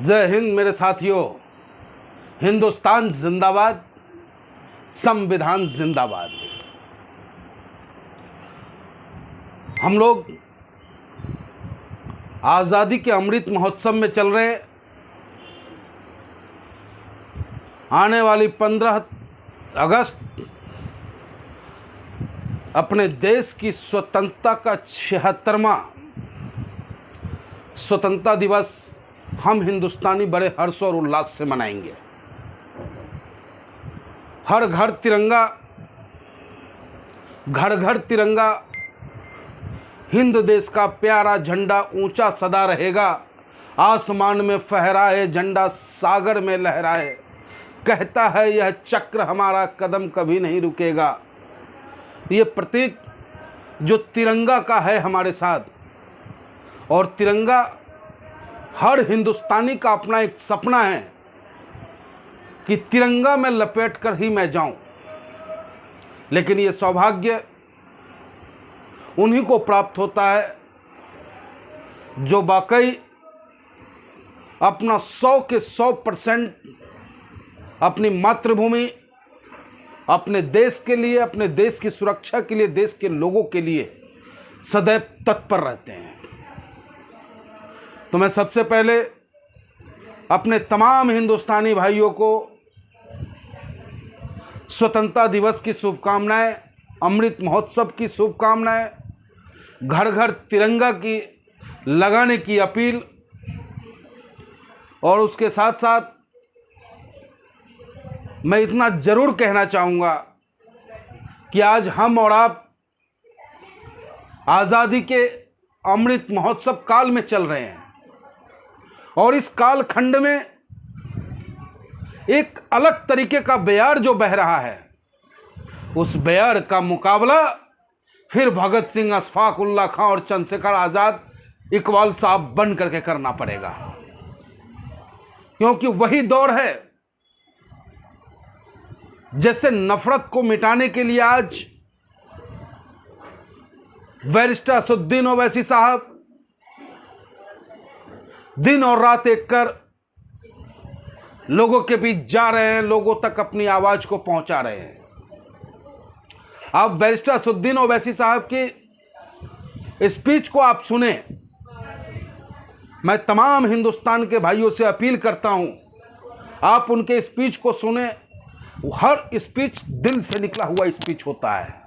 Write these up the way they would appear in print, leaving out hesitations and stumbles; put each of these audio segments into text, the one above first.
जय हिंद मेरे साथियों। हिंदुस्तान जिंदाबाद, संविधान जिंदाबाद। हम लोग आज़ादी के अमृत महोत्सव में चल रहे। आने वाली 15 अगस्त अपने देश की स्वतंत्रता का 76वां स्वतंत्रता दिवस हम हिंदुस्तानी बड़े हर्ष और उल्लास से मनाएंगे। हर घर तिरंगा, घर घर तिरंगा। हिंद देश का प्यारा झंडा ऊंचा सदा रहेगा। आसमान में फहराए झंडा, सागर में लहराए। कहता है यह चक्र हमारा, कदम कभी नहीं रुकेगा। ये प्रतीक जो तिरंगा का है हमारे साथ, और तिरंगा हर हिंदुस्तानी का अपना एक सपना है कि तिरंगा में लपेट कर ही मैं जाऊं। लेकिन ये सौभाग्य उन्हीं को प्राप्त होता है जो वाकई अपना 100 के 100% अपनी मातृभूमि, अपने देश के लिए, अपने देश की सुरक्षा के लिए, देश के लोगों के लिए सदैव तत्पर रहते हैं। तो मैं सबसे पहले अपने तमाम हिंदुस्तानी भाइयों को स्वतंत्रता दिवस की शुभकामनाएं, अमृत महोत्सव की शुभकामनाएं, घर घर तिरंगा की लगाने की अपील, और उसके साथ साथ मैं इतना जरूर कहना चाहूँगा कि आज हम और आप आज़ादी के अमृत महोत्सव काल में चल रहे हैं, और इस कालखंड में एक अलग तरीके का बयार जो बह रहा है, उस बयार का मुकाबला फिर भगत सिंह, अशफाक उल्लाह खां और चंद्रशेखर आज़ाद, इकबाल साहब बन करके करना पड़ेगा। क्योंकि वही दौर है जैसे नफरत को मिटाने के लिए आज बैरिस्टर असदुद्दीन ओवैसी साहब दिन और रात एक कर लोगों के बीच जा रहे हैं, लोगों तक अपनी आवाज को पहुंचा रहे हैं। आप बैरिस्टर असदुद्दीन ओवैसी साहब की स्पीच को आप सुने। मैं तमाम हिंदुस्तान के भाइयों से अपील करता हूं, आप उनके स्पीच को सुने। हर स्पीच दिल से निकला हुआ स्पीच होता है।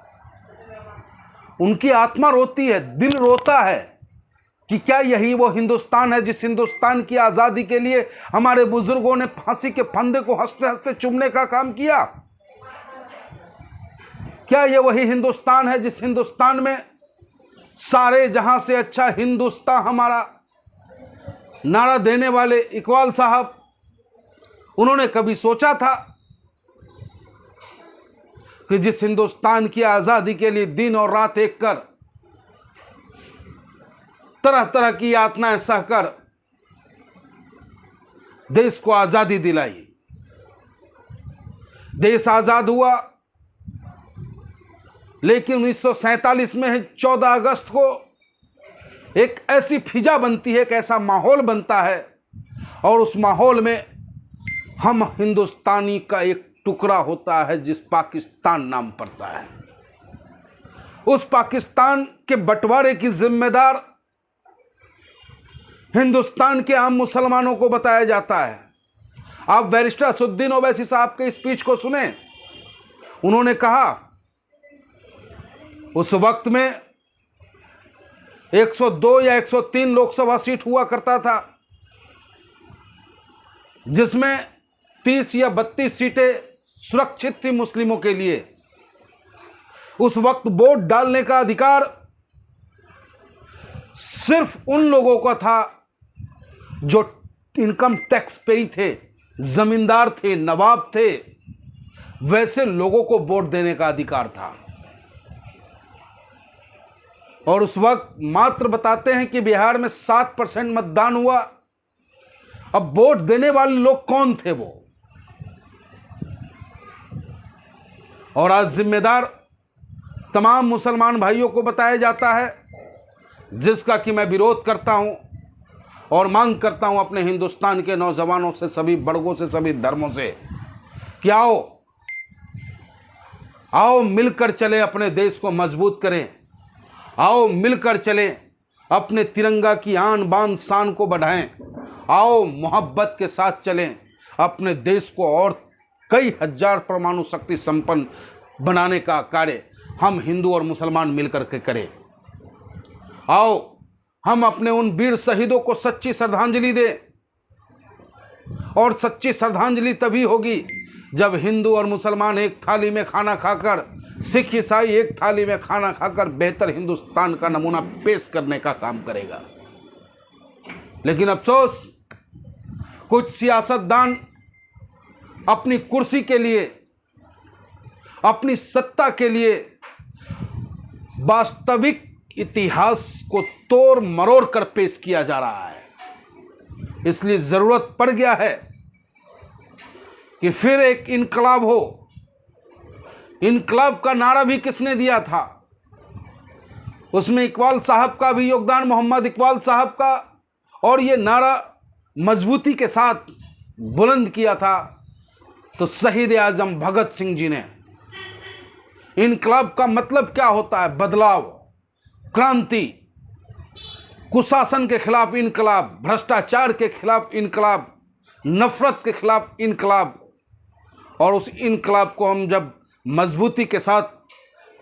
उनकी आत्मा रोती है, दिल रोता है कि क्या यही वो हिंदुस्तान है जिस हिंदुस्तान की आज़ादी के लिए हमारे बुजुर्गों ने फांसी के फंदे को हंसते हंसते चूमने का काम किया? क्या ये वही हिंदुस्तान है जिस हिंदुस्तान में सारे जहां से अच्छा हिंदुस्तान हमारा नारा देने वाले इकबाल साहब, उन्होंने कभी सोचा था कि जिस हिंदुस्तान की आज़ादी के लिए दिन और रात एक कर, तरह तरह की यातनाएं सहकर देश को आज़ादी दिलाई। देश आज़ाद हुआ, लेकिन 1947 में 14 अगस्त को एक ऐसी फिजा बनती है, एक ऐसा माहौल बनता है, और उस माहौल में हम हिंदुस्तानी का एक टुकड़ा होता है जिस पाकिस्तान नाम पड़ता है। उस पाकिस्तान के बंटवारे की जिम्मेदार हिंदुस्तान के आम मुसलमानों को बताया जाता है। आप बैरिस्टर असदुद्दीन ओवैसी साहब के स्पीच को सुने। उन्होंने कहा उस वक्त में 102 या 103 लोकसभा सीट हुआ करता था, जिसमें 30 या 32 सीटें सुरक्षित थी मुस्लिमों के लिए। उस वक्त वोट डालने का अधिकार सिर्फ उन लोगों का था जो इनकम टैक्स पेई थे, जमींदार थे, नवाब थे। वैसे लोगों को वोट देने का अधिकार था। और उस वक्त मात्र बताते हैं कि बिहार में 7% मतदान हुआ। अब वोट देने वाले लोग कौन थे वो? और आज जिम्मेदार तमाम मुसलमान भाइयों को बताया जाता है, जिसका कि मैं विरोध करता हूं। और मांग करता हूं अपने हिंदुस्तान के नौजवानों से, सभी वर्गों से, सभी धर्मों से कि आओ मिलकर चले, अपने देश को मजबूत करें। आओ मिलकर चले, अपने तिरंगा की आन बान शान को बढ़ाएं। आओ मोहब्बत के साथ चलें, अपने देश को और कई हजार परमाणु शक्ति संपन्न बनाने का कार्य हम हिंदू और मुसलमान मिलकर के करें। आओ हम अपने उन वीर शहीदों को सच्ची श्रद्धांजलि दें, और सच्ची श्रद्धांजलि तभी होगी जब हिंदू और मुसलमान एक थाली में खाना खाकर, सिख ईसाई एक थाली में खाना खाकर बेहतर हिंदुस्तान का नमूना पेश करने का काम करेगा। लेकिन अफसोस, कुछ सियासतदान अपनी कुर्सी के लिए, अपनी सत्ता के लिए वास्तविक इतिहास को तोड़ मरोड़ कर पेश किया जा रहा है। इसलिए जरूरत पड़ गया है कि फिर एक इनकलाब हो। इनकलाब का नारा भी किसने दिया था? उसमें इकबाल साहब का भी योगदान, मोहम्मद इकबाल साहब का, और ये नारा मजबूती के साथ बुलंद किया था तो शहीद आजम भगत सिंह जी ने। इनकलाब का मतलब क्या होता है? बदलाव, क्रांति, कुशासन के खिलाफ इनकलाब, भ्रष्टाचार के खिलाफ इनकलाब, नफरत के खिलाफ इनकलाब। और उस इनकलाब को हम जब मजबूती के साथ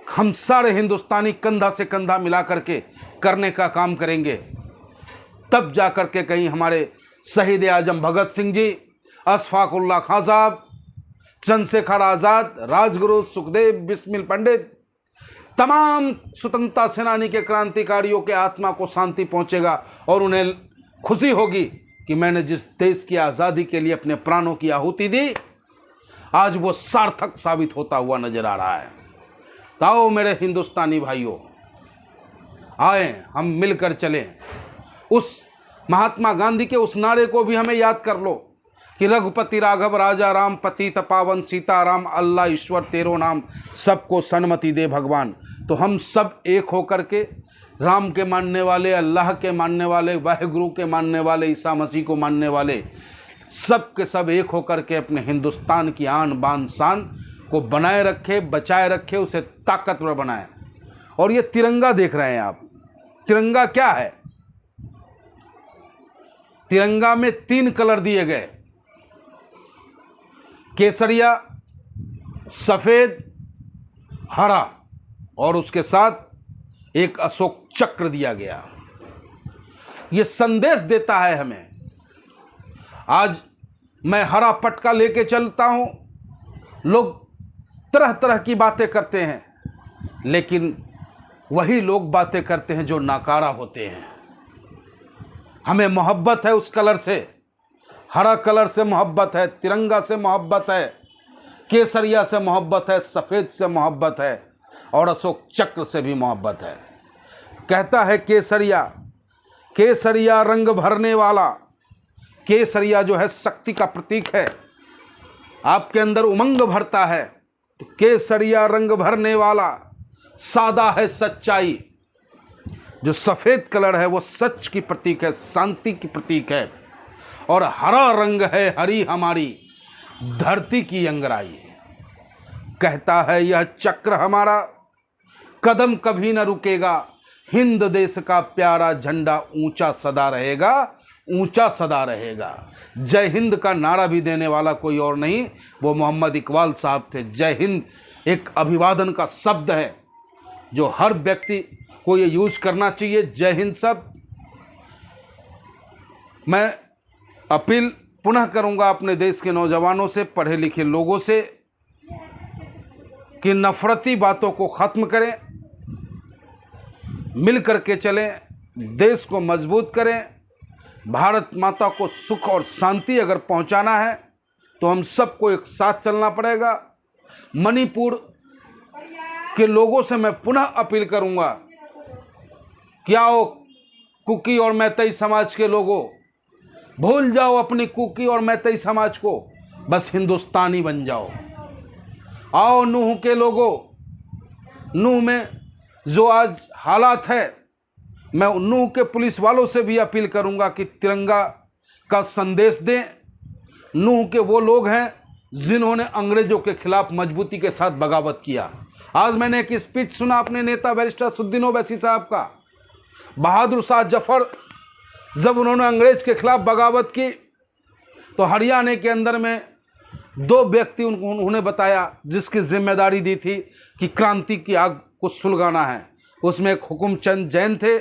हम सारे हिंदुस्तानी कंधा से कंधा मिला करके करने का काम करेंगे, तब जा कर के कहीं हमारे शहीद आजम भगत सिंह जी, अशफाक उल्लाह खां साहब, चंद्रशेखर आज़ाद, राजगुरु, सुखदेव, बिस्मिल पंडित, तमाम स्वतंत्रता सेनानी के क्रांतिकारियों के आत्मा को शांति पहुंचेगा और उन्हें खुशी होगी कि मैंने जिस देश की आज़ादी के लिए अपने प्राणों की आहुति दी, आज वो सार्थक साबित होता हुआ नजर आ रहा है। तो आओ मेरे हिंदुस्तानी भाइयों, आए हम मिलकर चलें। उस महात्मा गांधी के उस नारे को भी हमें याद कर लो कि रघुपति राघव राजा राम, पतित पावन सीताराम, अल्लाह ईश्वर तेरो नाम, सबको सन्मति दे भगवान। तो हम सब एक होकर के, राम के मानने वाले, अल्लाह के मानने वाले, वाहेगुरु के मानने वाले, ईसा मसीह को मानने वाले, सब के सब एक होकर के अपने हिंदुस्तान की आन बान शान को बनाए रखे, बचाए रखे, उसे ताकतवर बनाए। और ये तिरंगा देख रहे हैं आप, तिरंगा क्या है? तिरंगा में 3 कलर दिए गए, केसरिया, सफेद, हरा, और उसके साथ एक अशोक चक्र दिया गया। यह संदेश देता है हमें। आज मैं हरा पटका लेके चलता हूं, लोग तरह तरह की बातें करते हैं, लेकिन वही लोग बातें करते हैं जो नाकारा होते हैं। हमें मोहब्बत है उस कलर से, हरा कलर से मोहब्बत है, तिरंगा से मोहब्बत है, केसरिया से मोहब्बत है, सफ़ेद से मोहब्बत है, और अशोक चक्र से भी मोहब्बत है। कहता है केसरिया, केसरिया रंग भरने वाला। केसरिया जो है शक्ति का प्रतीक है, आपके अंदर उमंग भरता है। तो केसरिया रंग भरने वाला, सादा है सच्चाई। जो सफ़ेद कलर है वो सच की प्रतीक है, शांति की प्रतीक है। और हरा रंग है हरी हमारी धरती की अंगराई। कहता है यह चक्र हमारा कदम कभी न रुकेगा, हिंद देश का प्यारा झंडा ऊंचा सदा रहेगा, ऊंचा सदा रहेगा। जय हिंद का नारा भी देने वाला कोई और नहीं, वो मोहम्मद इकबाल साहब थे। जय हिंद एक अभिवादन का शब्द है जो हर व्यक्ति को ये यूज करना चाहिए। जय हिंद शब्द मैं अपील पुनः करूंगा अपने देश के नौजवानों से, पढ़े लिखे लोगों से, कि नफरती बातों को ख़त्म करें, मिल करके चलें, देश को मजबूत करें। भारत माता को सुख और शांति अगर पहुंचाना है तो हम सबको एक साथ चलना पड़ेगा। मणिपुर के लोगों से मैं पुनः अपील करूंगा कि आओ कुकी और मैतेई समाज के लोगों, भूल जाओ अपनी कुकी और मैतेई समाज को, बस हिंदुस्तानी बन जाओ। आओ नूह के लोगों, नूह में जो आज हालात है मैं नूह के पुलिस वालों से भी अपील करूंगा कि तिरंगा का संदेश दें। नूह के वो लोग हैं जिन्होंने अंग्रेजों के खिलाफ मजबूती के साथ बगावत किया। आज मैंने एक स्पीच सुना अपने नेता बैरिस्टर असदुद्दीन ओवैसी साहब का। बहादुर शाह जफर जब उन्होंने अंग्रेज के खिलाफ बगावत की तो हरियाणा के अंदर में 2 व्यक्ति उन्होंने बताया जिसकी जिम्मेदारी दी थी कि क्रांति की आग को सुलगाना है। उसमें एक हुकुमचंद जैन थे,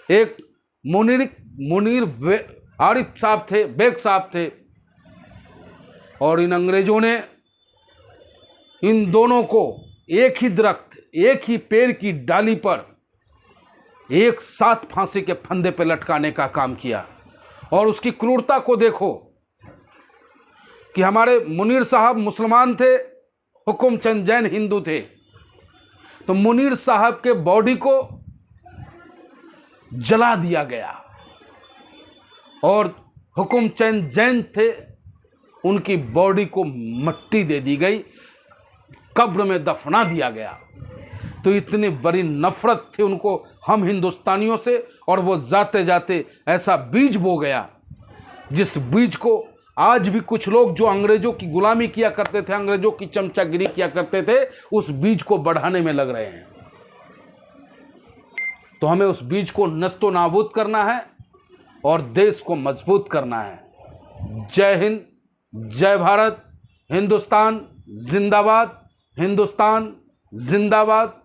एक मुनीर आरिफ साहब थे, बेग साहब थे। और इन अंग्रेजों ने इन दोनों को एक ही दरख्त, एक ही पेड़ की डाली पर एक साथ फांसी के फंदे पर लटकाने का काम किया। और उसकी क्रूरता को देखो कि हमारे मुनीर साहब मुसलमान थे, हुकुमचंद जैन हिंदू थे। तो मुनीर साहब के बॉडी को जला दिया गया और हुकुमचंद जैन थे, उनकी बॉडी को मिट्टी दे दी गई, कब्र में दफना दिया गया। तो इतनी बड़ी नफरत थी उनको हम हिंदुस्तानियों से, और वो जाते जाते ऐसा बीज बो गया जिस बीज को आज भी कुछ लोग जो अंग्रेजों की गुलामी किया करते थे, अंग्रेजों की चमचागिरी किया करते थे, उस बीज को बढ़ाने में लग रहे हैं। तो हमें उस बीज को नस्तो नाबूद करना है और देश को मजबूत करना है। जय हिंद, जय भारत, हिंदुस्तान जिंदाबाद, हिंदुस्तान जिंदाबाद।